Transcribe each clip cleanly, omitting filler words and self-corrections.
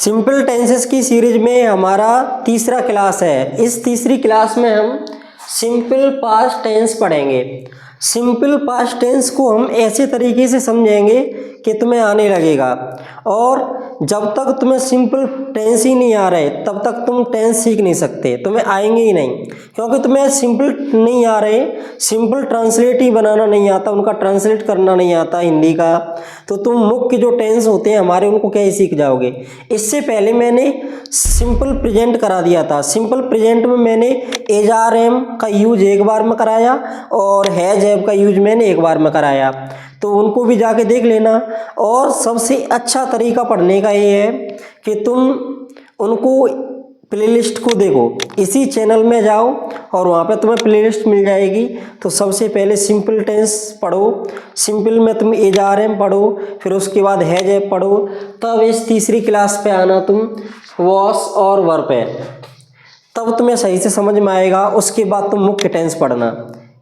Simple tenses की series में हमारा तीसरा क्लास है। इस तीसरी क्लास में हम सिंपल पास्ट टेंस पढ़ेंगे। सिंपल पास्ट टेंस को हम ऐसे तरीके से समझेंगे कि तुम्हें आने लगेगा, और जब तक तुम्हें सिंपल टेंस ही नहीं आ रहे तब तक तुम टेंस सीख नहीं सकते, तुम्हें आएंगे ही नहीं, क्योंकि तुम्हें सिंपल नहीं आ रहे, सिंपल ट्रांसलेट ही बनाना नहीं आता, उनका ट्रांसलेट करना नहीं आता हिंदी का, तो तुम मुख्य जो टेंस होते हैं हमारे उनको कैसे सीख जाओगे। इससे पहले मैंने सिंपल प्रेजेंट करा दिया था। सिंपल प्रेजेंट में मैंने एज आर एम का यूज एक बार में कराया और हैज हैव का यूज मैंने एक बार में कराया, तो उनको भी जाके देख लेना। और सबसे अच्छा तरीका पढ़ने का ये है कि तुम उनको प्लेलिस्ट को देखो, इसी चैनल में जाओ और वहाँ पे तुम्हें प्लेलिस्ट मिल जाएगी। तो सबसे पहले सिंपल टेंस पढ़ो, सिंपल में तुम एज आर एम पढ़ो, फिर उसके बाद हैज हैव पढ़ो, तब इस तीसरी क्लास पे आना तुम वॉस और वर्ब पे, तब तुम्हें सही से समझ में आएगा। उसके बाद तुम मुख्य टेंस पढ़ना,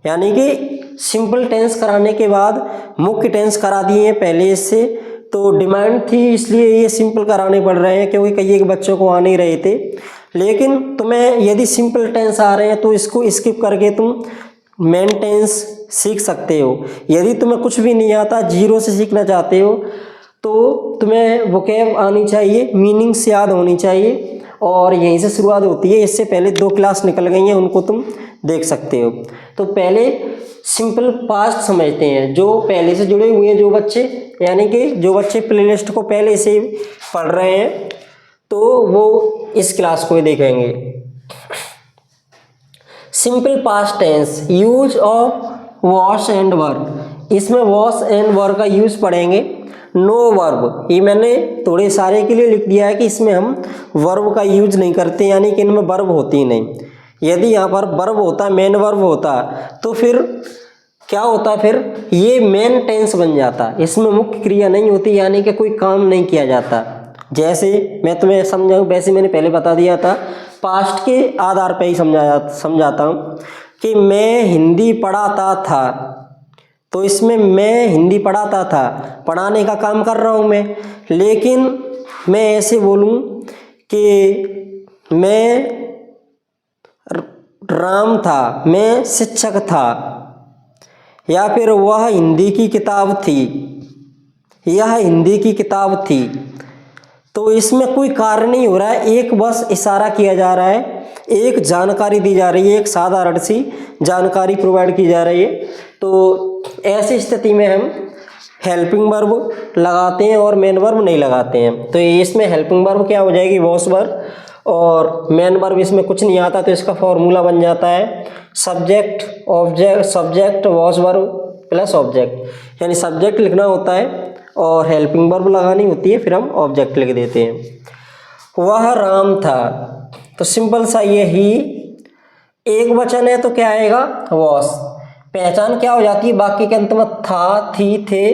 यानी कि सिंपल टेंस कराने के बाद मुख्य टेंस करा दिए हैं पहले इससे, तो डिमांड थी इसलिए ये सिंपल कराने पड़ रहे हैं, क्योंकि कई एक बच्चों को आ नहीं रहे थे। लेकिन तुम्हें यदि सिंपल टेंस आ रहे हैं तो इसको स्किप करके तुम मेन टेंस सीख सकते हो। यदि तुम्हें कुछ भी नहीं आता, जीरो से सीखना चाहते हो, तो तुम्हें वोकैब आनी चाहिए, मीनिंग्स याद होनी चाहिए, और यहीं से शुरुआत होती है। इससे पहले 2 क्लास निकल गई हैं, उनको तुम देख सकते हो। तो पहले सिंपल पास्ट समझते हैं, जो पहले से जुड़े हुए हैं जो बच्चे, यानी कि जो बच्चे प्लेलिस्ट को पहले से पढ़ रहे हैं तो वो इस क्लास को देखेंगे। Simple past tense, use of was and verb. इसमें वॉश एंड वर्ब का यूज पढ़ेंगे। नो वर्ब, ये मैंने थोड़े सारे के लिए लिख दिया है कि इसमें हम वर्ब का यूज नहीं करते, यानी कि इनमें वर्ब होती नहीं। यदि यहाँ पर वर्ब होता, मेन वर्ब होता, तो फिर क्या होता, फिर ये मेन टेंस बन जाता, इसमें मुख्य क्रिया नहीं होती, यानी कि कोई काम नहीं किया जाता। जैसे मैं तुम्हें समझाऊँ, वैसे मैंने पहले बता दिया था, पास्ट के आधार पर ही समझाता हूँ कि मैं हिंदी पढ़ाता था, तो इसमें मैं हिंदी पढ़ाता था, पढ़ाने का काम कर रहा हूँ मैं। लेकिन मैं ऐसे बोलूँ कि मैं राम था, मैं शिक्षक था, या फिर वह हिंदी की किताब थी, यह हिंदी की किताब थी, तो इसमें कोई कार्य नहीं हो रहा है, एक बस इशारा किया जा रहा है, एक जानकारी दी जा रही है, एक साधारण सी जानकारी प्रोवाइड की जा रही है। तो ऐसी स्थिति में हम हेल्पिंग वर्ब लगाते हैं और मेन वर्ब नहीं लगाते हैं। तो इसमें हेल्पिंग वर्ब क्या हो जाएगी, वॉस वर्ब, और मेन वर्ब इसमें कुछ नहीं आता, तो इसका फॉर्मूला बन जाता है subject object, subject was verb plus object, यानी सब्जेक्ट लिखना होता है और हेल्पिंग वर्ब लगानी होती है, फिर हम ऑब्जेक्ट लिख देते हैं। वह राम था, तो सिंपल सा ये ही एक वचन है तो क्या आएगा, वॉस। पहचान क्या हो जाती है, बाकी के अंत में था, थी, थे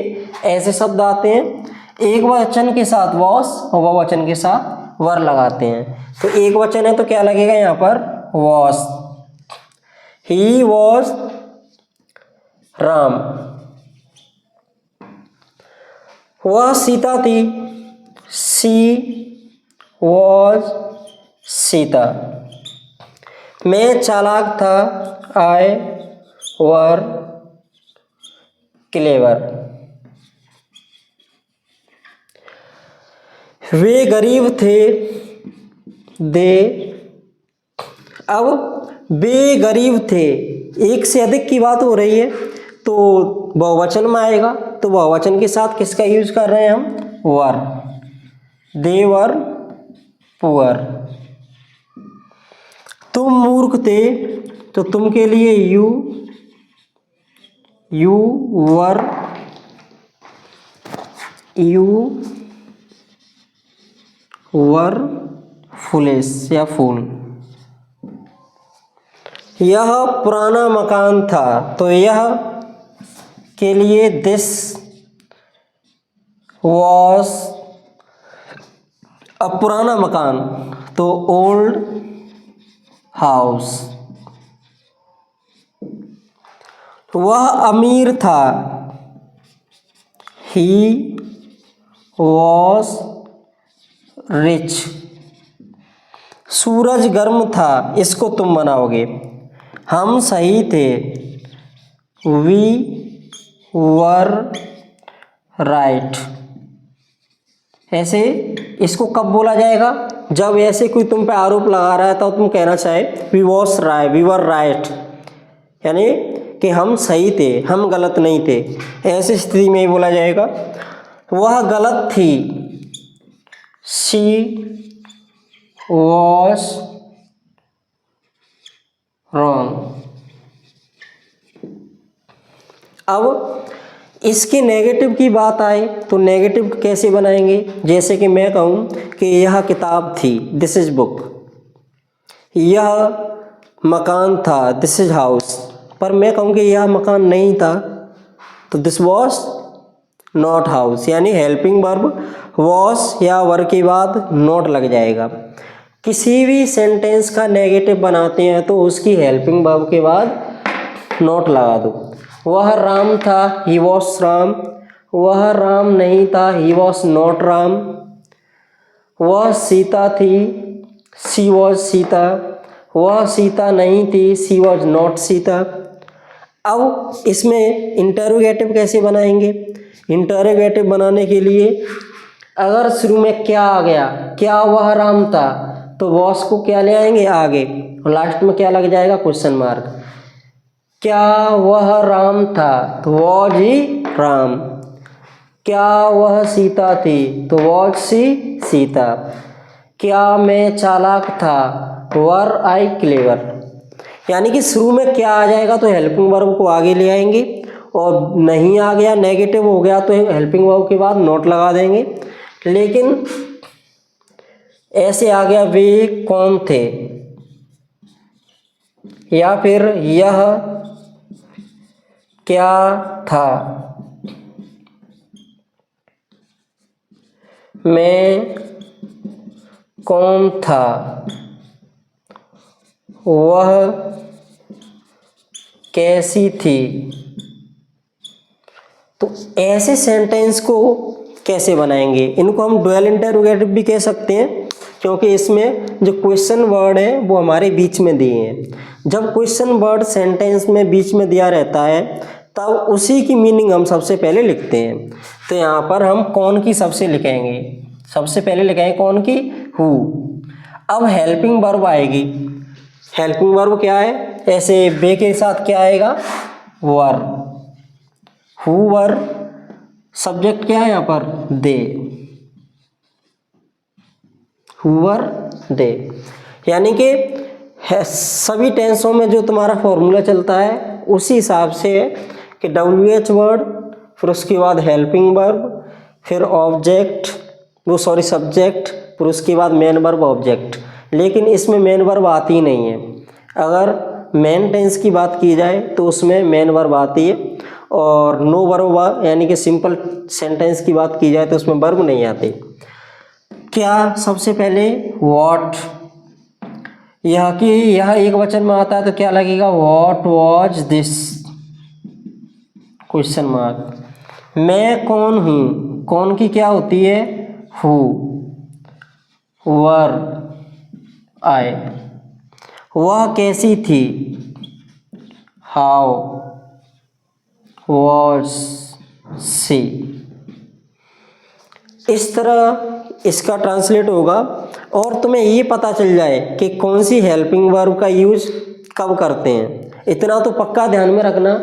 ऐसे शब्द आते हैं। एक वचन के साथ वॉस और बहुवचन के साथ वर लगाते हैं। तो एक वचन है तो क्या लगेगा यहाँ पर, वॉस। He was Ram. वह सीता थी, सी वॉज सीता। मैं चालाक था, आई वर क्लेवर। वे गरीब थे, दे, अब वे गरीब थे, एक से अधिक की बात हो रही है तो बहुवचन में आएगा, तो बहुवचन के साथ किसका यूज कर रहे हैं हम, वर। दे वर पुअर। तुम मूर्ख थे, तो तुम के लिए यू वर फुलेस या फूल। यह पुराना मकान था, तो यह के लिए दिस वॉज अ पुराना मकान, तो ओल्ड हाउस। वह अमीर था, ही वॉज रिच। सूरज गर्म था, इसको तुम बनाओगे। हम सही थे, वी वर राइट। ऐसे इसको कब बोला जाएगा? जब ऐसे कोई तुम पे आरोप लगा रहा है तो तुम कहना चाहे वी वर राइट, यानी कि हम सही थे, हम गलत नहीं थे। ऐसी स्थिति में ही बोला जाएगा। वह गलत थी, शी वॉज रॉन्ग। अब इसके नेगेटिव की बात आए तो नेगेटिव कैसे बनाएंगे? जैसे कि मैं कहूँ कि यह किताब थी, दिस इज बुक। यह मकान था, दिस इज हाउस। पर मैं कहूँ कि यह मकान नहीं था तो दिस वॉज नॉट हाउस, यानी हेल्पिंग वर्ब वॉज या वर के बाद नॉट लग जाएगा। किसी भी सेंटेंस का नेगेटिव बनाते हैं तो उसकी हेल्पिंग वर्ब के बाद नॉट लगा दो। वह राम था, ही वॉज राम। वह राम नहीं था, ही वॉज नॉट राम। वह सीता थी, शी वॉज सीता। वह सीता नहीं थी, शी वॉज नॉट सीता। अब इसमें इंटरोगेटिव कैसे बनाएंगे? इंटरोगेटिव बनाने के लिए अगर शुरू में क्या आ गया, क्या वह राम था, तो वॉस को क्या ले आएंगे आगे, और लास्ट में क्या लग जाएगा? Question mark. क्या वह राम था तो वॉज ही राम। क्या वह सीता थी तो वॉज सी सीता। क्या मैं चालाक था, वर आई क्लेवर। यानी कि शुरू में क्या आ जाएगा तो हेल्पिंग वर्ब को आगे ले आएंगे, और नहीं आ गया, नेगेटिव हो गया तो हेल्पिंग वर्ब के बाद नॉट लगा देंगे। लेकिन ऐसे आ गया वे कौन थे, या फिर यह क्या था, मैं कौन था, वह कैसी थी। तो ऐसे सेंटेंस को कैसे बनाएंगे? इनको हम डुअल इंटरोगेटिव भी कह सकते हैं, क्योंकि इसमें जो क्वेश्चन वर्ड है वो हमारे बीच में दिए हैं। जब क्वेश्चन वर्ड सेंटेंस में बीच में दिया रहता है तब उसी की मीनिंग हम सबसे पहले लिखते हैं। तो यहाँ पर हम कौन की सबसे लिखेंगे, सबसे पहले लिखेंगे कौन की, हु। अब हेल्पिंग वर्ब आएगी। हेल्पिंग वर्ब क्या है? ऐसे बे के साथ क्या आएगा, वर। हु वर, सब्जेक्ट क्या है यहाँ पर, दे। हु वर दे। यानी कि सभी टेंसों में जो तुम्हारा फॉर्मूला चलता है उसी हिसाब से है कि WH वर्ड, फिर उसके बाद हेल्पिंग वर्ब, फिर ऑब्जेक्ट, वो सॉरी सब्जेक्ट, फिर उसके बाद मेन वर्ब ऑब्जेक्ट। लेकिन इसमें मेन वर्ब आती ही नहीं है। अगर मेन टेंस की बात की जाए तो उसमें मेन वर्ब आती है, और नो वर्ब यानी कि सिंपल सेंटेंस की बात की जाए तो उसमें वर्ब नहीं आती। क्या सबसे पहले व्हाट, यह एक वचन में आता है तो क्या लगेगा, what was this, question mark. मैं कौन हूँ, कौन की क्या होती है, हु। वर आई। वह कैसी थी, हाउ वाज सी। इस तरह इसका ट्रांसलेट होगा। और तुम्हें ये पता चल जाए कि कौन सी हेल्पिंग वर्ब का यूज कब करते हैं। इतना तो पक्का ध्यान में रखना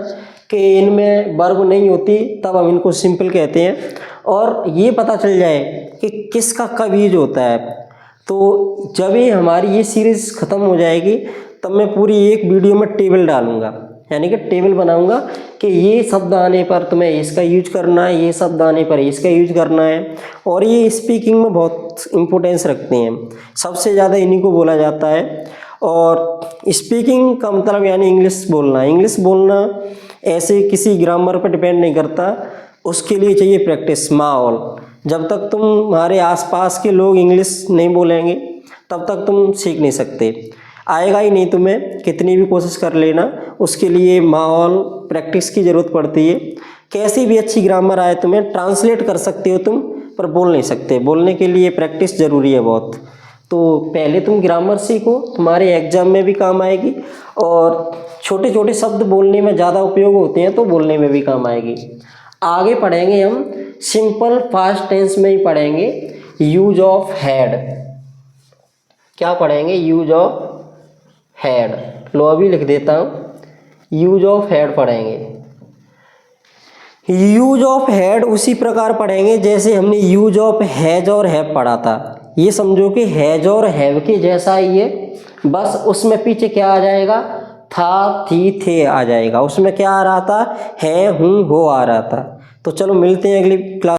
कि इनमें वर्ब नहीं होती तब हम इनको सिंपल कहते हैं, और ये पता चल जाए कि किसका कब यूज होता है। तो जब ही हमारी ये सीरीज़ ख़त्म हो जाएगी तब मैं पूरी एक वीडियो में टेबल डालूंगा, यानी कि टेबल बनाऊंगा कि ये शब्द आने पर तुम्हें इसका यूज करना है, ये शब्द आने पर इसका यूज करना है। और ये स्पीकिंग में बहुत इम्पोर्टेंस रखते हैं, सबसे ज़्यादा इन्हीं को बोला जाता है। और स्पीकिंग का मतलब यानी इंग्लिश बोलना। इंग्लिश बोलना ऐसे किसी ग्रामर पर डिपेंड नहीं करता, उसके लिए चाहिए प्रैक्टिस, माहौल। जब तक तुम्हारे आसपास के लोग इंग्लिश नहीं बोलेंगे तब तक तुम सीख नहीं सकते, आएगा ही नहीं तुम्हें, कितनी भी कोशिश कर लेना। उसके लिए माहौल, प्रैक्टिस की ज़रूरत पड़ती है। कैसी भी अच्छी ग्रामर आए तुम्हें ट्रांसलेट कर सकते हो तुम, पर बोल नहीं सकते। बोलने के लिए प्रैक्टिस ज़रूरी है बहुत। तो पहले तुम ग्रामर सीखो, तुम्हारे एग्जाम में भी काम आएगी, और छोटे छोटे शब्द बोलने में ज़्यादा उपयोग होते हैं तो बोलने में भी काम आएगी। आगे पढ़ेंगे हम सिंपल पास्ट टेंस में ही पढ़ेंगे यूज ऑफ हैड। क्या पढ़ेंगे? Use of had. लो अभी लिख देता हूँ, यूज ऑफ हैड पढ़ेंगे। यूज ऑफ हैड उसी प्रकार पढ़ेंगे जैसे हमने यूज ऑफ हैज और हैव पढ़ा था। ये समझो कि हैज और हैव के जैसा ही है, बस उसमें पीछे क्या आ जाएगा? था, थी, थे आ जाएगा। उसमें क्या आ रहा था? है, हूँ, हो आ रहा था। तो चलो मिलते हैं अगली क्लास।